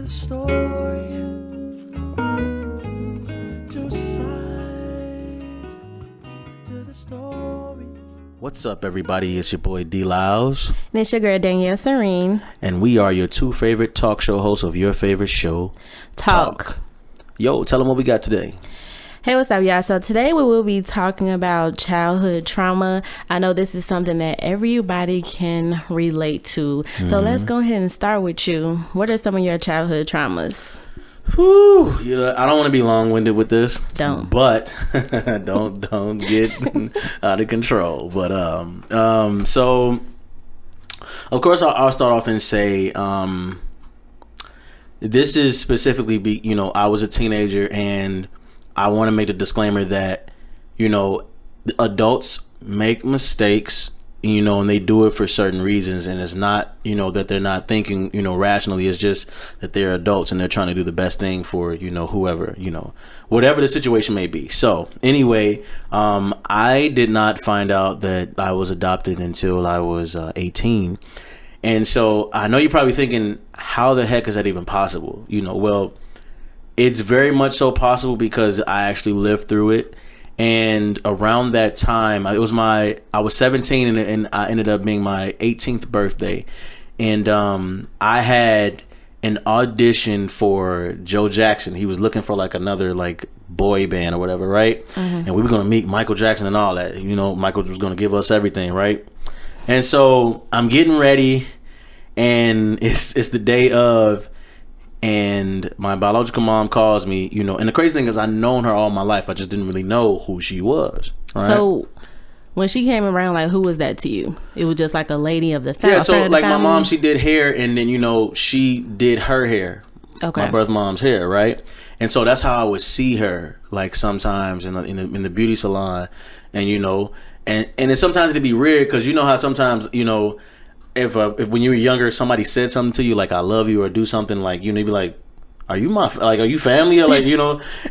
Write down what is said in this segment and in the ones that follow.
the story. Two sides to the story. What's up, everybody? It's your boy D Lyles. And it's your girl Danielle Serene. And we are your two favorite talk show hosts of your favorite show, Talk. Yo, tell them what we got today. Hey, what's up, y'all? So today we will be talking about childhood trauma. I know this is something that everybody can relate to. So let's go ahead and start with you. What are some of your childhood traumas? Whew, I don't want to be long-winded with this. Don't. But don't get out of control. But so of course I'll start off and say this is specifically I was a teenager, and I want to make the disclaimer that adults make mistakes, and they do it for certain reasons, and it's not that they're not thinking rationally. It's just that they're adults and they're trying to do the best thing for whoever, whatever the situation may be. So anyway, I did not find out that I was adopted until I was 18. And so I know you're probably thinking, how the heck is that even possible? Well, it's very much so possible because I actually lived through it. And around that time, I was 17 and I ended up being my 18th birthday. And I had an audition for Joe Jackson. He was looking for another boy band or whatever, right? Mm-hmm. And we were going to meet Michael Jackson and all that. Michael was going to give us everything, right? And so I'm getting ready, and it's the day of. And my biological mom calls me, and the crazy thing is I've known her all my life. I just didn't really know who she was. Right? So when she came around, who was that to you? It was just a lady of the family? Yeah, so my mom, she did hair, and then, she did her hair. Okay. My birth mom's hair, right? And so that's how I would see her, sometimes in the beauty salon. And, and it's sometimes it'd be weird because how sometimes, if when you were younger somebody said something to you I love you or do something you'd be like, are you are you family or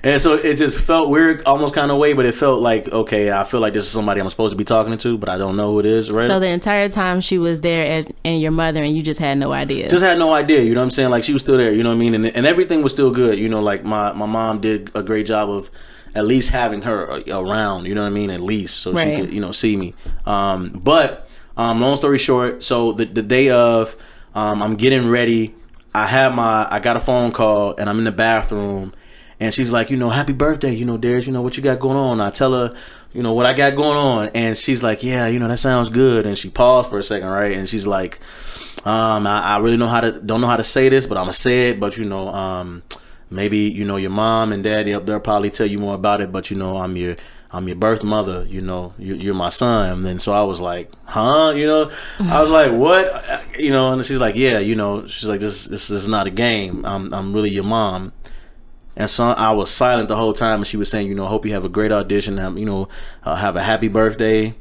and so it just felt weird almost kind of way, but it felt okay, I feel like this is somebody I'm supposed to be talking to, but I don't know who it is, right? So the entire time she was there and your mother, and you just had no idea. Just had no idea, you know what I'm saying? She was still there, you know what I mean? And everything was still good, my mom did a great job of at least having her around, you know what I mean, at least so right. She could see me. But long story short, so the day of, I'm getting ready. I got a phone call, and I'm in the bathroom, and she's like, happy birthday, Darious, what you got going on? I tell her, what I got going on, and she's like, yeah, that sounds good. And she paused for a second, right? And she's like, I really don't know how to say this, but I'm gonna say it. But maybe your mom and dad, they'll probably tell you more about it. But I'm your birth mother, you're my son. And then so I was like, huh? I was like, what? And she's like, yeah, she's like, this is not a game. I'm really your mom. And so I was silent the whole time, and she was saying, hope you have a great audition, have a happy birthday.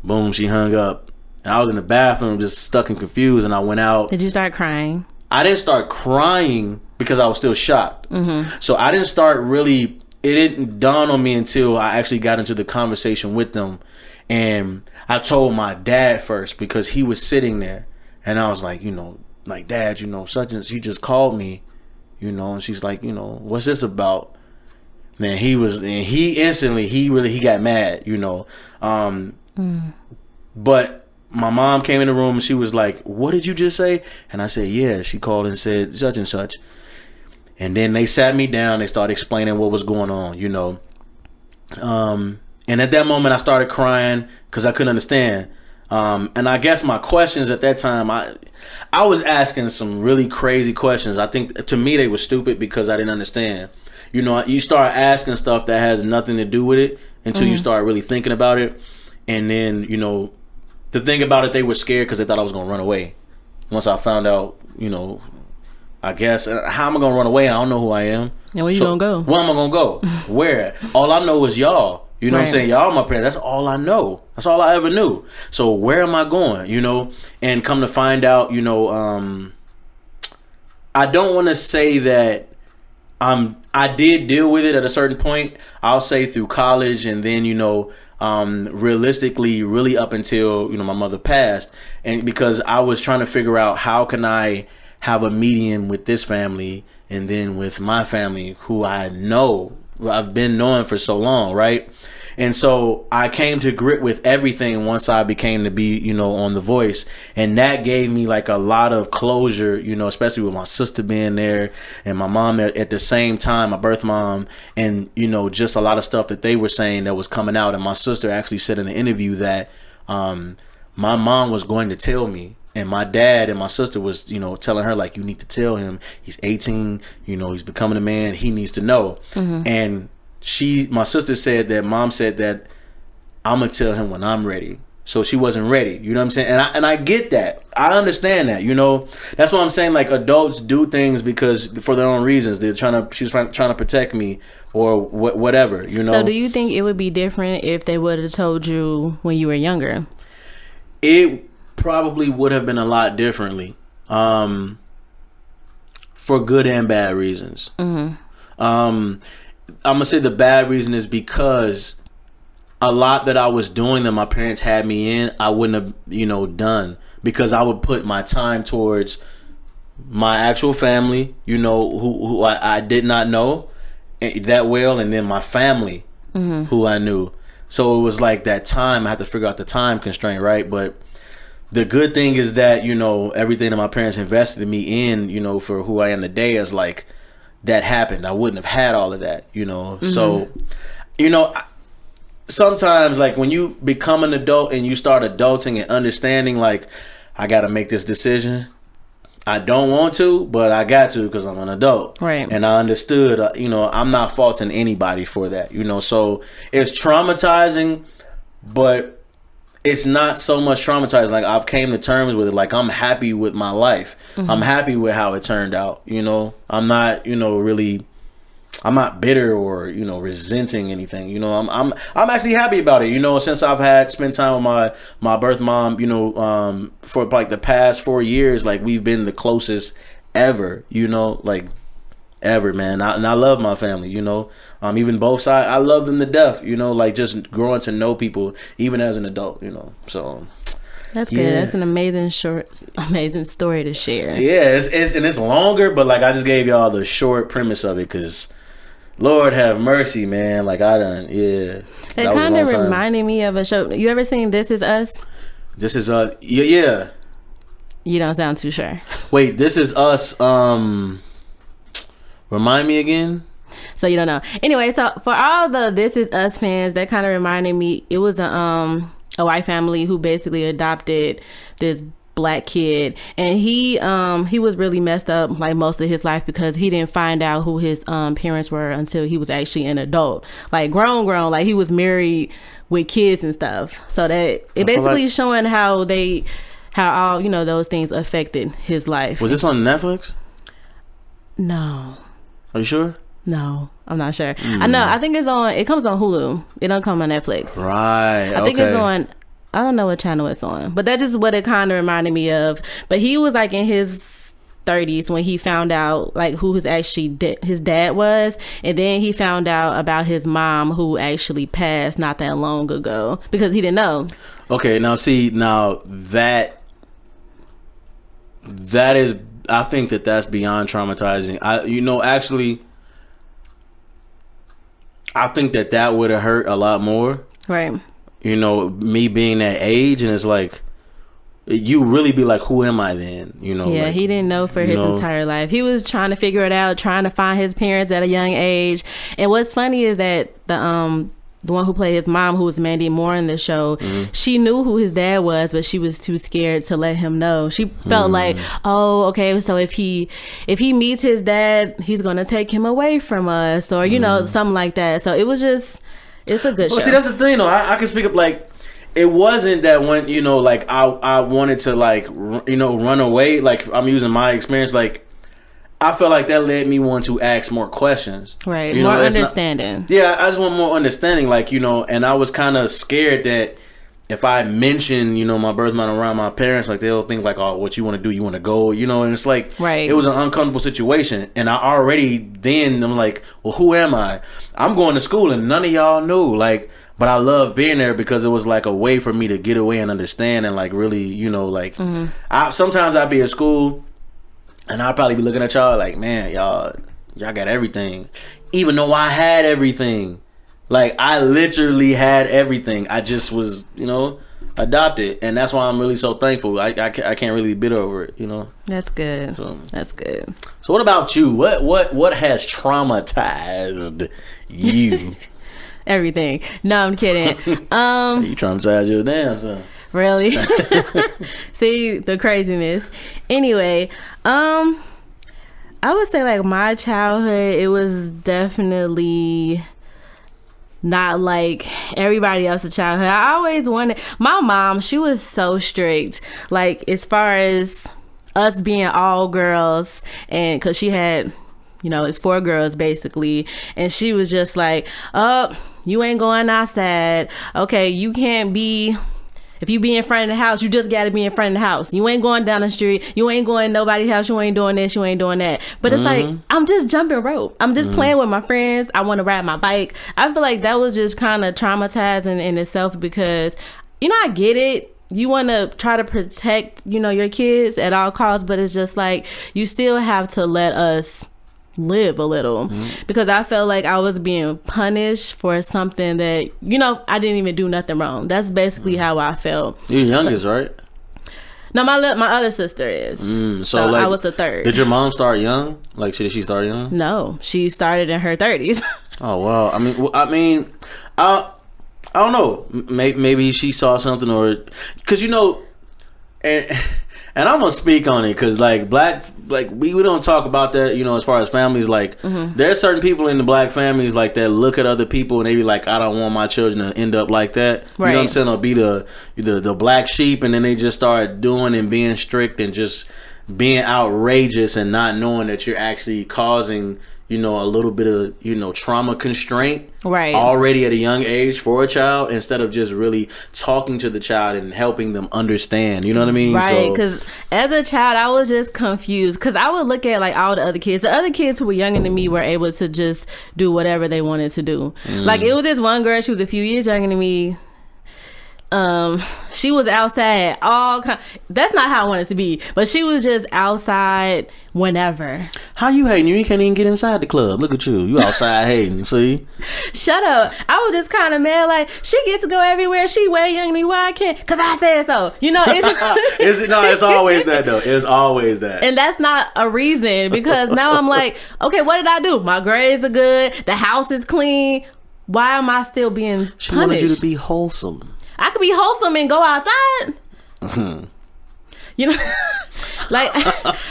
Boom, she hung up. And I was in the bathroom just stuck and confused, and I went out. Did you start crying? I didn't start crying because I was still shocked. Mm-hmm. So I didn't start really. It didn't dawn on me until I actually got into the conversation with them. And I told my dad first because he was sitting there. And I was like, Dad, such and she just called me, and she's like, what's this about? Man, he got mad, But my mom came in the room and she was like, what did you just say? And I said, yeah, she called and said such and such. And then they sat me down. They started explaining what was going on, And at that moment, I started crying because I couldn't understand. And I guess my questions at that time, I was asking some really crazy questions. I think to me they were stupid because I didn't understand. You start asking stuff that has nothing to do with it until you start really thinking about it. And then, the thing about it, they were scared because they thought I was going to run away. Once I found out, I guess, how am I going to run away? I don't know who I am. And where you going to go? Where am I going to go? Where? All I know is y'all. What I'm saying? Y'all my parents. That's all I know. That's all I ever knew. So where am I going? And come to find out, I don't want to say that I did deal with it at a certain point. I'll say through college, and then, realistically, really up until, my mother passed. And because I was trying to figure out how can I have a median with this family and then with my family, who I've been knowing for so long, right? And so I came to grip with everything once I became to be, you know, on The Voice. And that gave me like a lot of closure, you know, especially with my sister being there and my mom at the same time, my birth mom, and, you know, just a lot of stuff that they were saying that was coming out. And my sister actually said in an interview that my mom was going to tell me. And my dad and my sister was, you know, telling her, like, you need to tell him. He's 18, you know, he's becoming a man. He needs to know. And my sister said that mom said that I'm gonna tell him when I'm ready. So she wasn't ready, you know what I'm saying? And I get that. I understand that, you know. That's what I'm saying. Like, adults do things because for their own reasons. She's trying to protect me or whatever, you know. So do you think it would be different if they would have told you when you were younger? It probably would have been a lot differently, for good and bad reasons. I'm gonna say the bad reason is because a lot that I was doing that my parents had me in, I wouldn't have, you know, done, because I would put my time towards my actual family, you know, who I did not know that well, and then my family who I knew. So it was like that time, I had to figure out the time constraint, right? But the good thing is that, you know, everything that my parents invested in me in, you know, for who I am today is like, that happened. I wouldn't have had all of that, you know. So, you know, sometimes like when you become an adult and you start adulting and understanding, like, I got to make this decision. I don't want to, but I got to because I'm an adult. Right. And I understood, you know, I'm not faulting anybody for that, you know. So it's traumatizing, but it's not so much traumatizing. Like, I've came to terms with it. Like, I'm happy with my life. I'm happy with how it turned out, you know. I'm not, you know, really, I'm not bitter or, you know, resenting anything, you know. I'm actually happy about it, you know. Since I've spent time with my birth mom, you know, for like the past 4 years, like, we've been the closest ever, you know, like, ever, man. And I love my family, you know. Even both sides, I love them to death, you know, like, just growing to know people even as an adult, you know. So that's good. That's an amazing story to share. Yeah, it's longer, but like, I just gave y'all the short premise of it because Lord have mercy, man. Like, it kind of reminded me of a show. You ever seen This Is Us? This Is Us. Yeah. You don't sound too sure. Wait, This Is Us. Remind me again. So you don't know. Anyway, so for all the This Is Us fans, that kind of reminded me. It was a white family who basically adopted this black kid, and he was really messed up like most of his life because he didn't find out who his parents were until he was actually an adult, like grown, like he was married with kids and stuff. So that it basically showing how all, you know, those things affected his life. Was this on Netflix? No. Are you sure? No, I'm not sure. I know. I think it comes on Hulu. It don't come on Netflix. Right. I think it's on, I don't know what channel it's on, but that's just what it kind of reminded me of. But he was like in his 30s when he found out like who his dad was, and then he found out about his mom who actually passed not that long ago because he didn't know. Okay, now see, that is, I think that's beyond traumatizing. I think that would have hurt a lot more. Right. You know, me being that age, and it's like, you really be like, who am I then? You know. Yeah, like, he didn't know for his entire life. He was trying to figure it out, trying to find his parents at a young age. And what's funny is that the one who played his mom, who was Mandy Moore in the show, she knew who his dad was, but she was too scared to let him know. She felt like, oh, okay, so if he meets his dad, he's gonna take him away from us, or you know, something like that. So it was just, it's a good show. See, that's the thing, though. I can speak up, like, it wasn't that when, you know, like, I wanted to, like, you know, run away. Like, I'm using my experience, like, I felt like that led me want to ask more questions. Right. More understanding. Yeah, I just want more understanding. Like, you know, and I was kind of scared that if I mention, you know, my birth mom around my parents, like, they'll think like, oh, what you want to do? You want to go? You know, and it's like, right. It was an uncomfortable situation. And I'm like, well, who am I? I'm going to school and none of y'all knew. Like, but I love being there because it was like a way for me to get away and understand and like really, you know, like, sometimes I'd be at school And I'd probably be looking at y'all like, man, y'all got everything. Even though I had everything. Like, I literally had everything. I just was, adopted. And that's why I'm really so thankful. I can't really be bitter over it, That's good. That's good. So what about you? What has traumatized you? Everything. No, I'm kidding. You traumatized your damn son. Really? See the craziness. Anyway, I would say like my childhood, it was definitely not like everybody else's childhood. I always wanted, my mom, she was so strict. Like as far as us being all girls, and because she had, it's 4 girls basically, and she was just like, oh, you ain't going outside. Okay, you can't be, if you be in front of the house, you just got to be in front of the house. You ain't going down the street. You ain't going to nobody's house. You ain't doing this. You ain't doing that. But it's like, I'm just jumping rope. I'm just playing with my friends. I want to ride my bike. I feel like that was just kind of traumatizing in itself because, I get it. You want to try to protect, your kids at all costs. But it's just like, you still have to let us live a little, because I felt like I was being punished for something that I didn't even do nothing wrong. That's basically how I felt. You're the youngest, right? No, my other sister is. So like, I was the third. Did your mom start young? Like, did she start young? No, she started in her 30s. Oh wow. I don't know. Maybe she saw something, or because and I'm gonna speak on it because we don't talk about that, as far as families. Like, there's certain people in the black families like that look at other people and they be like, I don't want my children to end up like that. Right. You know what I'm saying? Or be the black sheep, and then they just start doing and being strict and just being outrageous and not knowing that you're actually causing a little bit of trauma constraint already at a young age for a child, instead of just really talking to the child and helping them understand. You know what I mean? Right. Because as a child, I was just confused, because I would look at like all the other kids. The other kids who were younger than me were able to just do whatever they wanted to do. Like, it was this one girl, she was a few years younger than me. She was outside that's not how I wanted to be, but she was just outside whenever. How you hating? You can't even get inside the club. Look at you outside hating. See? Shut up. I was just kind of mad, like, she gets to go everywhere. She way younger than me. Why I can't? Because I said so. It's always that though. It's always that. And that's not a reason, because now I'm like, okay, what did I do? My grades are good. The house is clean. Why am I still being punished? She wanted you to be wholesome. I could be wholesome and go outside. like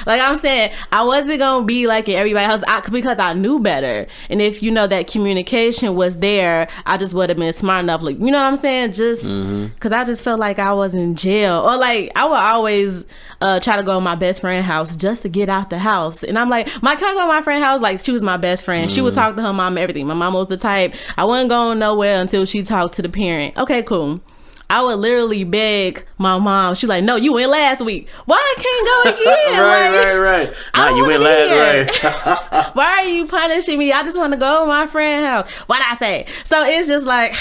I'm saying, I wasn't gonna be like in everybody else because I knew better. And if that communication was there, I just would have been smart enough. Like, you know what I'm saying? Just because I just felt like I was in jail, or like I would always try to go to my best friend's house just to get out the house. And I'm like, can I go to my friend's house? Like, she was my best friend. She would talk to her mom, everything. My mom was the type, I wasn't going nowhere until she talked to the parent. Okay, cool. I would literally beg my mom. She like, no, you went last week. Why I can't go again? right. Nah, you went last, right. Why are you punishing me? I just want to go to my friend's house. What'd I say? So it's just like,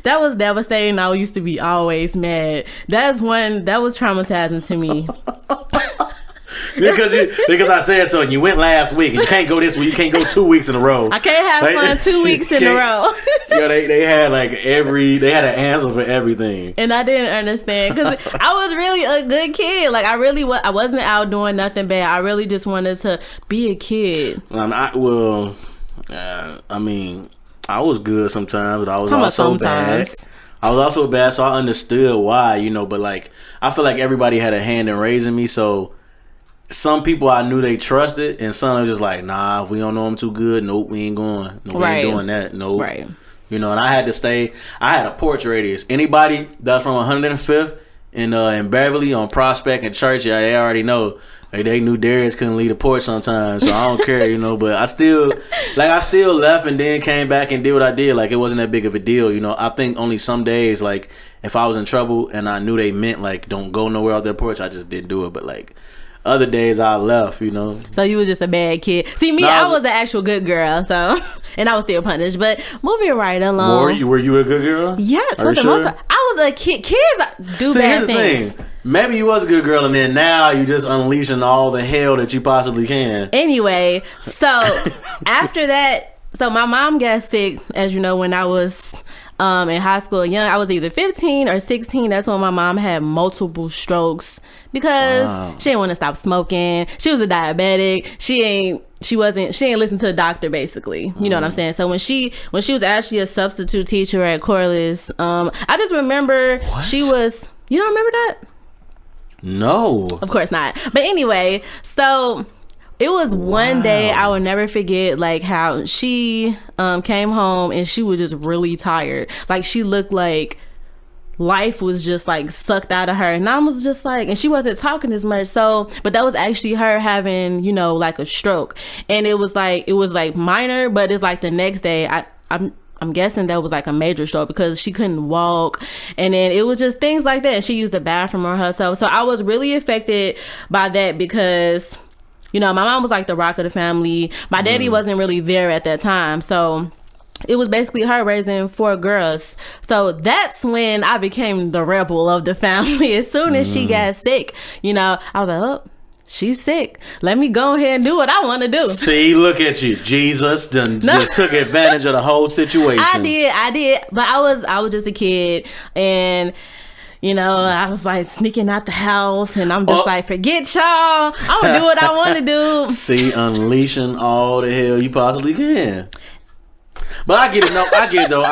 that was devastating. I used to be always mad. That was traumatizing to me. Because I said so, and you went last week, and you can't go this week. You can't go 2 weeks in a row. I can't have fun 2 weeks in a row. They had they had an answer for everything, and I didn't understand, because I was really a good kid. Like, I wasn't out doing nothing bad. I really just wanted to be a kid. I was good sometimes, but I was also bad. I was also bad, so I understood why, but like, I feel like everybody had a hand in raising me, so some people I knew they trusted, and some are just like, nah, if we don't know them too good, nope, we ain't going. No, we ain't doing that. Nope. Right. And I had to stay. I had a porch radius. Anybody that's from 105th in Beverly on Prospect and Church, they already know. Like, they knew Darious couldn't leave the porch sometimes, so I don't care, but I still left and then came back and did what I did. Like, it wasn't that big of a deal, I think only some days, like, if I was in trouble and I knew they meant, like, don't go nowhere out their porch, I just didn't do it. But, like, other days I left, So you was just a bad kid. See, me, I was the actual good girl, so, and I was still punished. But moving right along. Were you a good girl? Yes, for the most part. I was a kid. Kids do bad things. Thing. Maybe you was a good girl, and then now you just unleashing all the hell that you possibly can. Anyway, so after that, so my mom got sick, as you know, when I was in high school, young. I was either 15 or 16. That's when my mom had multiple strokes because she didn't want to stop smoking. She was a diabetic. She ain't listen to the doctor, basically. You know what I'm saying? So when she was actually a substitute teacher at Corliss, I just remember she was. You don't remember that? No. Of course not. But anyway, so it was one day I will never forget, like how she came home and she was just really tired. Like she looked like life was just like sucked out of her, and I was just like, and she wasn't talking as much. So, but that was actually her having, you know, like a stroke, and it was like minor, but it's like the next day I'm guessing that was like a major stroke because she couldn't walk, and then it was just things like that. She used the bathroom on herself. So I was really affected by that because, you know, my mom was like the rock of the family. My daddy wasn't really there at that time. So it was basically her raising 4 girls. So that's when I became the rebel of the family. As soon as she got sick, you know, I was like, oh, she's sick. Let me go ahead and do what I want to do. See, look at you. Jesus just took advantage of the whole situation. I did. But I was just a kid, and you know, I was like sneaking out the house, and I'm just like, forget y'all. I'm gonna do what I want to do. See, unleashing all the hell you possibly can. But I get it. No, I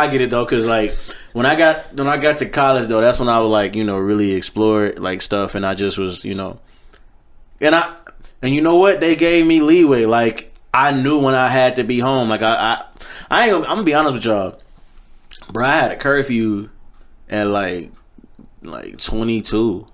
get it though, because like when I got to college though, that's when I would like, you know, really explore like stuff, and I just was, you know. And you know what? They gave me leeway. Like I knew when I had to be home. Like I'm gonna be honest with y'all, bro. I had a curfew at like 22.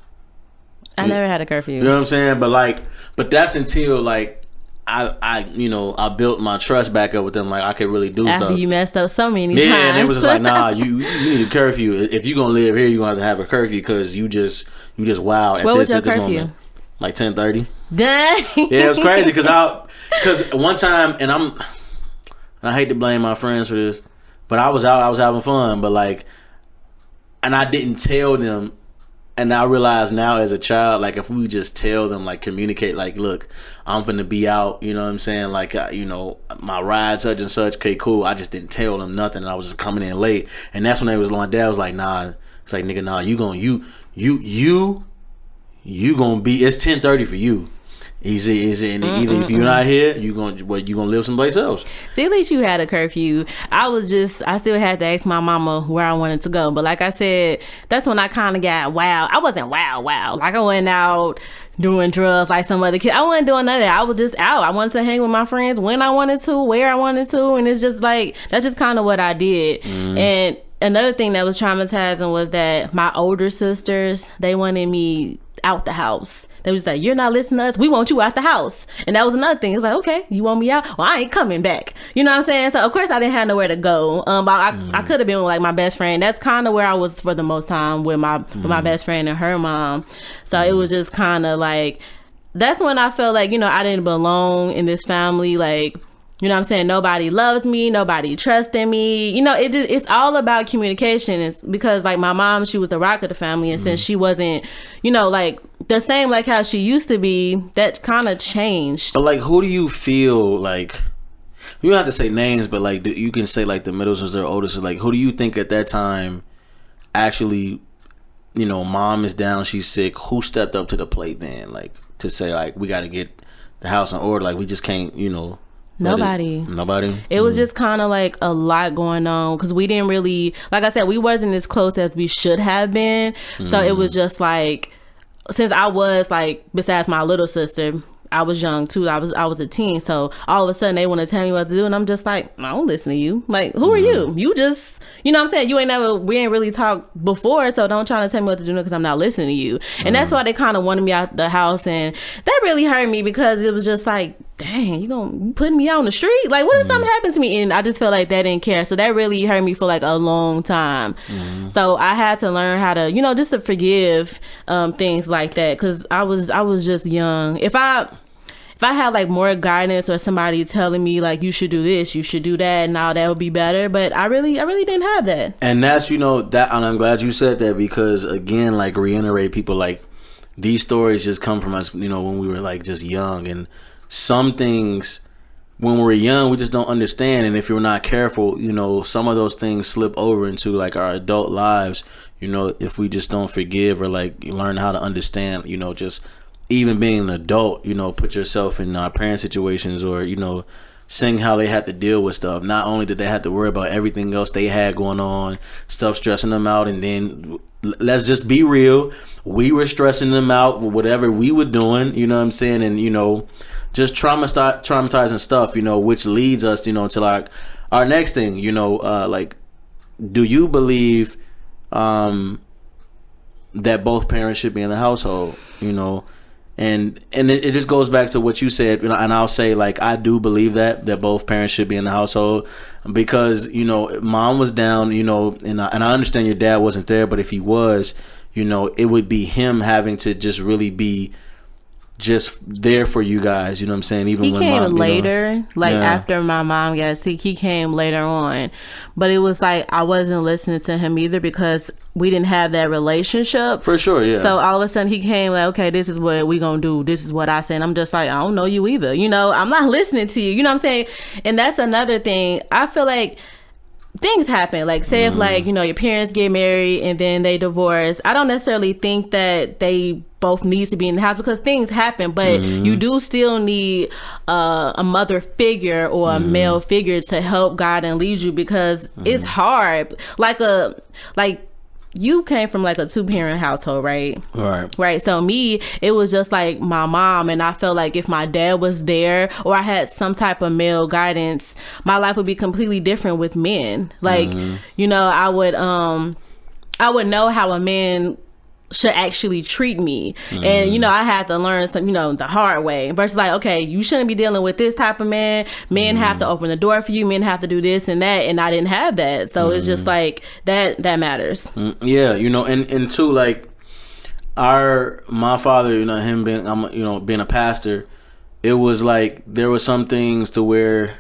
I never had a curfew. You know what I'm saying? But that's until like I built my trust back up with them. Like I could really do after stuff. you messed up so many times. Yeah, and it was just like, nah, you need a curfew. If you gonna live here, you gonna have a curfew because you just wild at this moment. Like 10:30. Dang. Yeah, it was crazy because one time, and I hate to blame my friends for this, but I was having fun, but like, and I didn't tell them, and I realize now as a child, like if we just tell them, like communicate, like, look, I'm finna be out, you know what I'm saying, like, you know, my ride such and such, okay, cool. I just didn't tell them nothing, and I was just coming in late, and that's when my dad was like, nah, it's like, nigga, nah, you gonna be, it's 10:30 for you. Easy, and either if you're not here, you gonna live someplace else. See, at least you had a curfew. I still had to ask my mama where I wanted to go. But like I said, that's when I kind of got wild. I wasn't wild. Like I went out doing drugs like some other kid. I wasn't doing none of that. I was just out. I wanted to hang with my friends when I wanted to, where I wanted to, and it's just like, that's just kind of what I did. And another thing that was traumatizing was that my older sisters, they wanted me out the house. They was like, you're not listening to us, we want you out the house. And that was another thing. It's like, okay, you want me out? Well, I ain't coming back. You know what I'm saying? So of course I didn't have nowhere to go. But I could have been with like my best friend. That's kind of where I was for the most time, with my best friend and her mom. So it was just kind of like, that's when I felt like, you know, I didn't belong in this family. Like, you know what I'm saying? Nobody loves me. Nobody trusted me. You know, it's all about communication. It's because like my mom, she was the rock of the family. And since she wasn't, you know, like the same like how she used to be, that kind of changed. But like, who do you feel like, you don't have to say names, but like you can say like the middle sister, older sister, like who do you think at that time actually, you know, mom is down, she's sick, who stepped up to the plate then? Like to say like, we got to get the house in order. Like we just can't, you know. Nobody. It was just kind of like a lot going on because we didn't really, like I said, we wasn't as close as we should have been. So it was just like, since I was like, besides my little sister, I was young too. I was a teen. So all of a sudden they want to tell me what to do, and I'm just like, I don't listen to you. Like, who are you? You just, you know what I'm saying? We ain't really talked before, so don't try to tell me what to do because I'm not listening to you. And that's why they kind of wanted me out the house, and that really hurt me because it was just like, dang, you putting me out on the street? Like, what if something happens to me? And I just felt like they didn't care. So that really hurt me for like a long time. So I had to learn how to, you know, just to forgive things like that because I was just young. if I had like more guidance or somebody telling me like you should do this, you should do that, now that would be better. But I really didn't have that. And that's, you know, that, and I'm glad you said that, because again, like, reiterate, people, like, these stories just come from us, you know, when we were like just young, and some things when we're young we just don't understand, and if you're not careful, you know, some of those things slip over into like our adult lives, you know, if we just don't forgive or like learn how to understand, you know, just even being an adult, you know, put yourself in parent situations, or, you know, seeing how they had to deal with stuff. Not only did they have to worry about everything else they had going on, stuff stressing them out, and then let's just be real, we were stressing them out with whatever we were doing, you know what I'm saying? And, you know, just traumatizing stuff, you know, which leads us, you know, to like our next thing, you know, like, do you believe that both parents should be in the household, you know? And it just goes back to what you said, you know, and I'll say, like, I do believe that both parents should be in the household, because, you know, mom was down, you know, and I understand your dad wasn't there, but if he was, you know, it would be him having to just really be just there for you guys, you know what I'm saying? Even he when came mom, later, after my mom got sick, he came later on, but it was like I wasn't listening to him either, because we didn't have that relationship. For sure, yeah. So all of a sudden he came like, okay, this is what we gonna do, this is what I say, and I'm just like, I don't know you either, you know, I'm not listening to you, you know what I'm saying? And that's another thing. I feel like things happen, like say if like, you know, your parents get married and then they divorce, I don't necessarily think that they both needs to be in the house, because things happen, but you do still need a mother figure or a male figure to help guide and lead you, because it's hard. Like you came from like a 2-parent household, right? Right. So me, it was just like my mom, and I felt like if my dad was there or I had some type of male guidance, my life would be completely different with men. Like, you know, I would know how a man should actually treat me, and you know, I had to learn some, you know, the hard way, versus like, okay, you shouldn't be dealing with this type of man. Men have to open the door for you, men have to do this and that, and I didn't have that. So it's just like that matters. Yeah, you know, and too, like, my father, you know, him being, you know, being a pastor, it was like there were some things to where,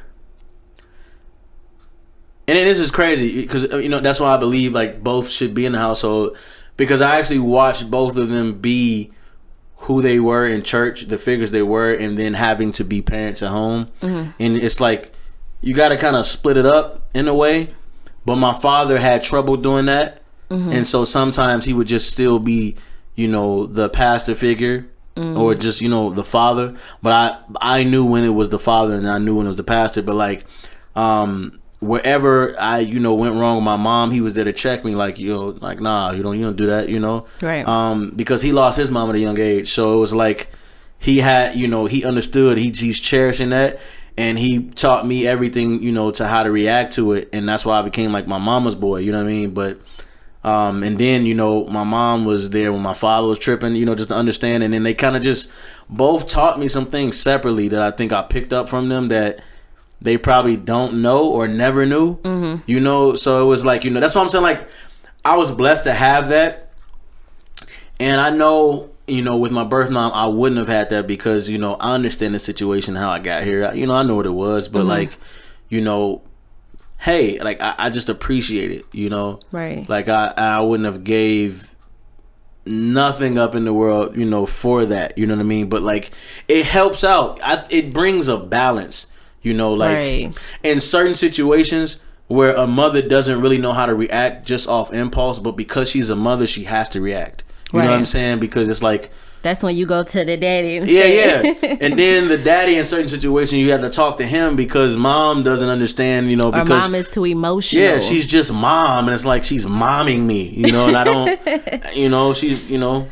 and this is crazy, because, you know, that's why I believe like both should be in the household, because I actually watched both of them be who they were in church, the figures they were, and then having to be parents at home. And it's like you got to kind of split it up in a way. But my father had trouble doing that. And so sometimes he would just still be, you know, the pastor figure, or just, you know, the father. But I knew when it was the father, and I knew when it was the pastor. But like, wherever I, you know, went wrong with my mom, he was there to check me, like, you know, like, nah, you don't do that, you know, right? Because he lost his mom at a young age, so it was like he had, you know, he understood, he's cherishing that, and he taught me everything, you know, to how to react to it, and that's why I became like my mama's boy, you know what I mean? But and then, you know, my mom was there when my father was tripping, you know, just to understand, and then they kind of just both taught me some things separately that I think I picked up from them that they probably don't know or never knew, you know? So it was like, you know, that's what I'm saying. Like, I was blessed to have that. And I know, you know, with my birth mom, I wouldn't have had that, because, you know, I understand the situation, how I got here. You know, I know what it was, but like, you know, hey, like, I just appreciate it, you know? Right. Like, I wouldn't have gave nothing up in the world, you know, for that, you know what I mean? But like, it helps out. It brings a balance. You know, like in certain situations where a mother doesn't really know how to react just off impulse, but because she's a mother, she has to react. You know what I'm saying? Because it's like, that's when you go to the daddy and and then the daddy in certain situations, you have to talk to him, because mom doesn't understand, you know, because or mom is too emotional. Yeah, she's just mom, and it's like she's momming me, you know, and I don't, you know, she's, you know.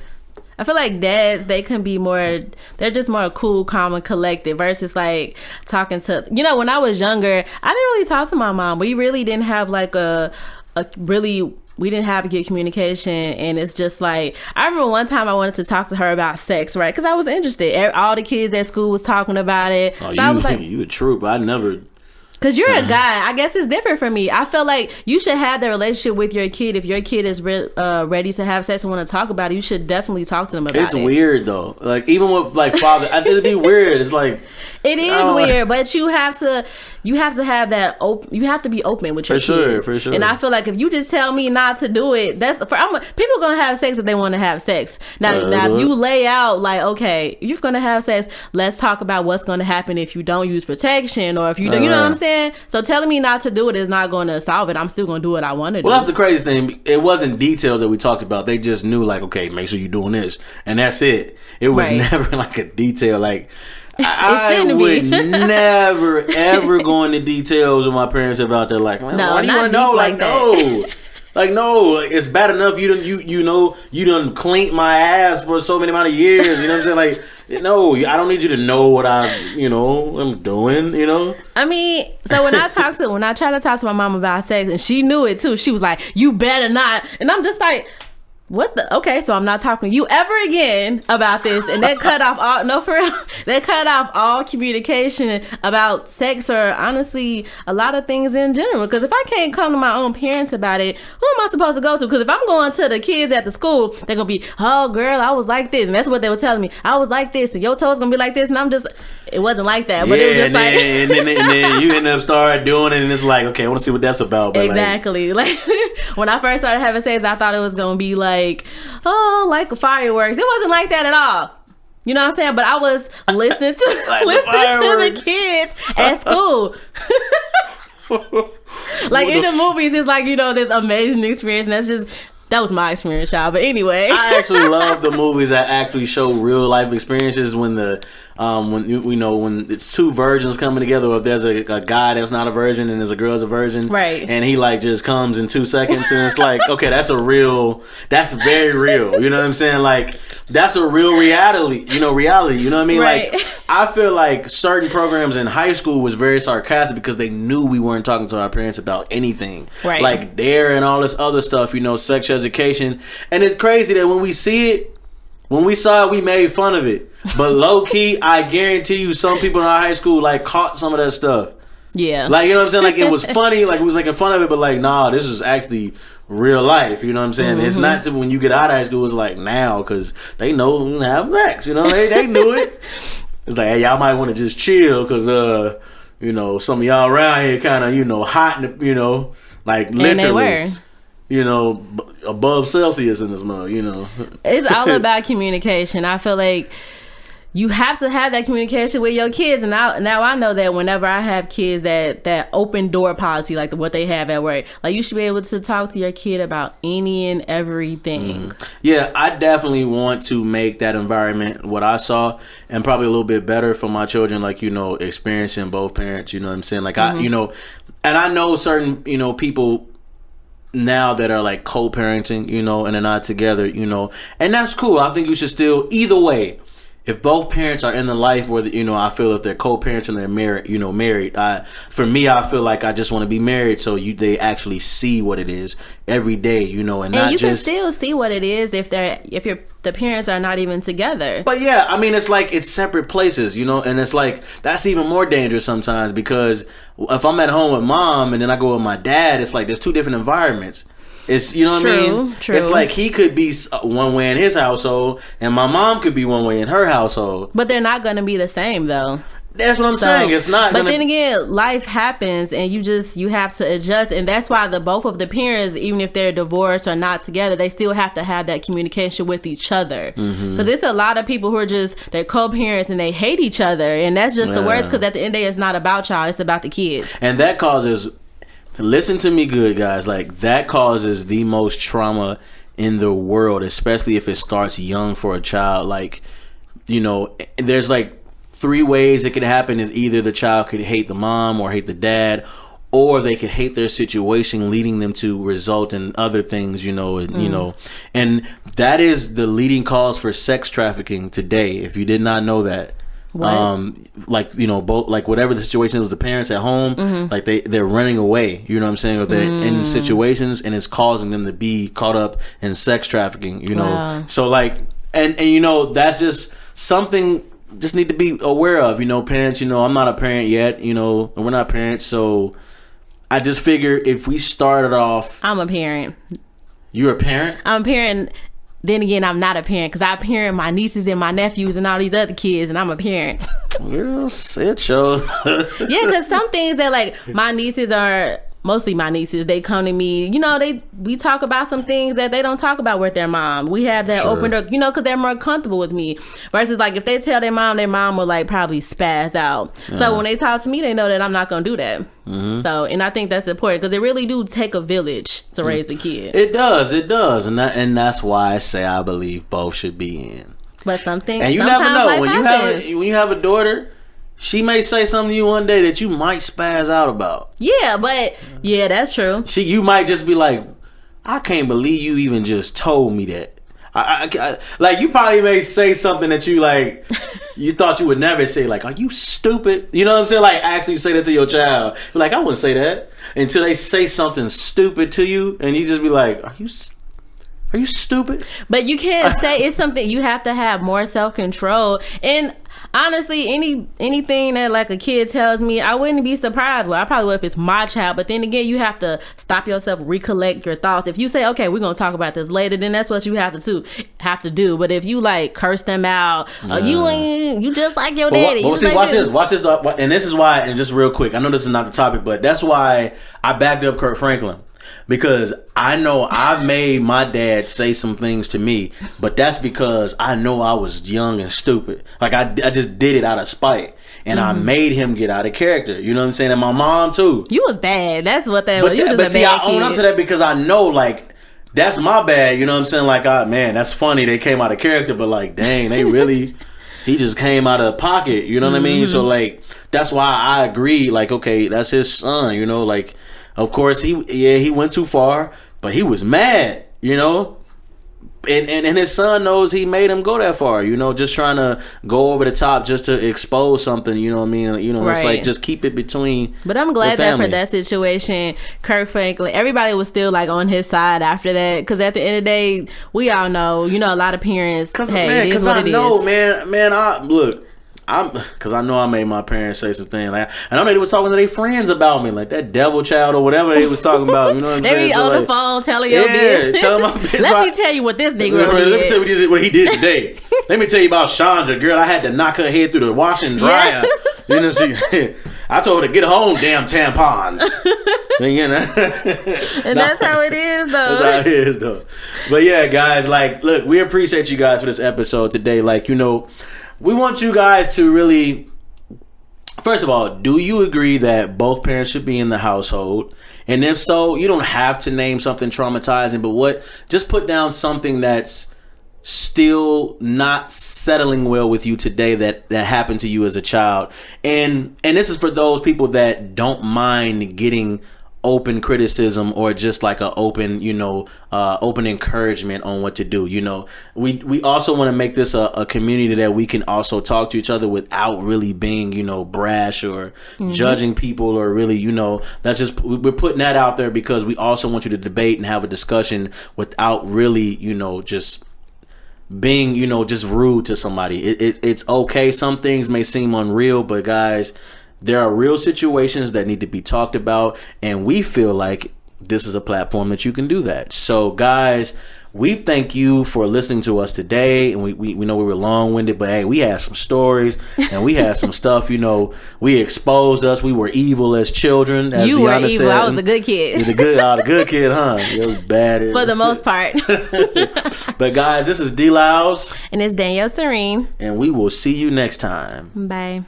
I feel like dads, they can be more, they're just more cool, calm, and collected, versus like talking to, you know, when I was younger, I didn't really talk to my mom. We really didn't have like we didn't have good communication. And it's just like, I remember one time I wanted to talk to her about sex, right? Because I was interested. All the kids at school was talking about it. Oh, so I was like, you a troop. I never. Because you're a guy. I guess it's different for me. I feel like you should have that relationship with your kid. If your kid is ready to have sex and want to talk about it, you should definitely talk to them about it. It's weird, though. Like, even with, like, father, I think it'd be weird. It's like... It is weird, but you have to have that you have to be open with your kids. For sure. And I feel like if you just tell me not to do it, people gonna have sex if they want to have sex. Now if you lay out like, okay, you're gonna have sex, let's talk about what's gonna happen if you don't use protection, or if you don't, you know what I'm saying? So telling me not to do it is not going to solve it. I'm still gonna do what I want to do. Well, that's the crazy thing. It wasn't details that we talked about. They just knew, like, okay, make sure you're doing this, and that's it. It was never like a detail. Like, I would never ever go into details with my parents about that. Like, man, why do you want to know? Like, no. Like, no, it's bad enough you done cleaned my ass for so many amount of years. You know what I'm saying? Like, no, I don't need you to know what I'm doing, you know? I mean, so when I try to talk to my mom about sex, and she knew it too, she was like, you better not. And I'm just like, what the? Okay, so I'm not talking to you ever again about this. And that cut off all communication about sex, or honestly a lot of things in general. Because if I can't come to my own parents about it, who am I supposed to go to? Because if I'm going to the kids at the school, they're gonna be, oh girl, I was like this, and that's what they were telling me, I was like this, and your toes gonna be like this, and I'm just, it wasn't like that. But it was just and then you end up start doing it, and it's like, okay, I want to see what that's about. But exactly. Like when I first started having sex, I thought it was gonna be like, like fireworks. It wasn't like that at all. You know what I'm saying? But I was listening to the kids at school. Like in the movies, it's like, this amazing experience, and that was my experience, y'all. But anyway, I actually love the movies that actually show real life experiences when when it's two virgins coming together, or if there's a guy that's not a virgin and there's a girl that's a virgin, right? And he like just comes in 2 seconds, and it's like, okay, that's very real. You know what I'm saying? Like, that's a real reality. You know what I mean? Right. Like, I feel like certain programs in high school was very sarcastic because they knew we weren't talking to our parents about anything, right? Like Dare and all this other stuff, sex education. And it's crazy that when we saw it, we made fun of it. But low key, I guarantee you, some people in our high school like caught some of that stuff. Yeah. Like, you know what I'm saying? Like, it was funny, like we was making fun of it, but like, nah, this is actually real life. You know what I'm saying? Mm-hmm. It's not when you get out of high school, it's like now, because they know have sex. They knew it. It's like, hey, y'all might want to just chill because some of y'all around here kind of hot, like literally. And they were. Above Celsius in this month, It's all about communication. I feel like you have to have that communication with your kids. And now I know that whenever I have kids, that open door policy, like what they have at work, like you should be able to talk to your kid about any and everything. Yeah, I definitely want to make that environment what I saw, and probably a little bit better for my children, like, experiencing both parents, you know what I'm saying? Like, and I know certain, people now that are like co-parenting, and they're not together, and that's cool. I think you should still, either way, if both parents are in the life where I feel if they're co-parents and they're married, for me, I feel like I just want to be married, so they actually see what it is every day, and not you just can still see what it is if the parents are not even together. But yeah, I mean, it's like it's separate places, and it's like that's even more dangerous sometimes, because if I'm at home with mom and then I go with my dad, it's like there's two different environments. It's, what I mean? True. It's like he could be one way in his household and my mom could be one way in her household. But they're not going to be the same, though. That's what I'm saying. It's not. But then again, life happens, and you have to adjust, and that's why both of the parents, even if they're divorced or not together, they still have to have that communication with each other. Because it's a lot of people who are they're co-parents and they hate each other, and that's just the worst. Because at the end of the day, it's not about y'all; it's about the kids. And that causes. Listen to me good, guys. Like, that causes the most trauma in the world, especially if it starts young for a child. Like, there's like 3 ways it could happen. Is either the child could hate the mom or hate the dad, or they could hate their situation, leading them to result in other things, and that is the leading cause for sex trafficking today, if you did not know that. What? Both, like, whatever the situation is, the parents at home, like they're running away, you know what I'm saying, or they're in situations and it's causing them to be caught up in sex trafficking, Wow. So like, and that's just something just need to be aware of, parents, I'm not a parent yet, and we're not parents, so I just figure if we started off... I'm a parent. You're a parent? I'm a parent. Then again, I'm not a parent because I parent my nieces and my nephews and all these other kids, and I'm a parent. Well, shit, show. Yeah, because some things that, like, my nieces are... Mostly my nieces, they come to me, we talk about some things that they don't talk about with their mom. We have that open door, because they're more comfortable with me. Versus, like, if they tell their mom will, like, probably spaz out. So when they talk to me, they know that I'm not going to do that. Mm-hmm. So, and I think that's important because it really do take a village to raise a kid. It does. And that's why I say I believe both should be in. But some things, and you never know. When you have a daughter... She may say something to you one day that you might spaz out about. Yeah, but yeah, that's true. You might just be like, I can't believe you even just told me that. I like, you probably may say something that you like, you thought you would never say. Like, are you stupid? You know what I'm saying? Like, actually say that to your child. Like, I wouldn't say that until they say something stupid to you, and you just be like, Are you stupid? But you can't say it's something. You have to have more self-control. And honestly, anything that like a kid tells me, I wouldn't be surprised. Well, I probably would if it's my child. But then again, you have to stop yourself, recollect your thoughts. If you say, okay, we're gonna talk about this later, then that's what you have to do. But if you like curse them out, you just like your daddy. Watch this. And this is why. And just real quick, I know this is not the topic, but that's why I backed up Kirk Franklin. Because I know I've made my dad say some things to me, but that's because I know I was young and stupid. Like I just did it out of spite, and I made him get out of character. You know what I'm saying? And my mom too. You was bad. That's what that was. But see, I own up to that because I know, like, that's my bad. You know what I'm saying? Like, man, that's funny. They came out of character, but like, dang, they really. He just came out of pocket. You know what I mean? So like, that's why I agree. Like, okay, that's his son. Like. Of course, he went too far, but he was mad, and his son knows he made him go that far, just trying to go over the top just to expose something, you know what I mean? Right. It's like, just keep it between. But I'm glad that for that situation, Kirk Franklin, everybody was still like on his side after that, because at the end of the day, we all know, a lot of parents, because I know, man, look. Because I know I made my parents say some things, like, and I mean, they was talking to their friends about me, like that devil child or whatever they was talking about. You know what I'm saying? They be on the phone telling your business. Tell my business. Let me tell you what this nigga did. Let me tell you what he did today. Let me tell you about Chandra, girl. I had to knock her head through the wash and dryer. Yes. I told her to get her own damn tampons. And that's how it is, though. That's how it is, though. But yeah, guys, like, look, we appreciate you guys for this episode today. Like, we want you guys to really, first of all, do you agree that both parents should be in the household? And if so, you don't have to name something traumatizing, but just put down something that's still not settling well with you today that happened to you as a child. And this is for those people that don't mind getting open criticism or just like a open open encouragement on what to do. We also want to make this a community that we can also talk to each other without really being brash or judging people, or really that's just, we're putting that out there because we also want you to debate and have a discussion without really just being just rude to somebody. It's okay, some things may seem unreal, but guys, there are real situations that need to be talked about, and we feel like this is a platform that you can do that. So guys, we thank you for listening to us today, and we know we were long-winded, but hey, we had some stories and we had some stuff. We exposed us. We were evil as children. As you Deanna were evil. said. I was a good kid. The good kid, huh? You was bad for the most part. But guys, this is D. Lyles, and it's Danielle Serene, and we will see you next time. Bye.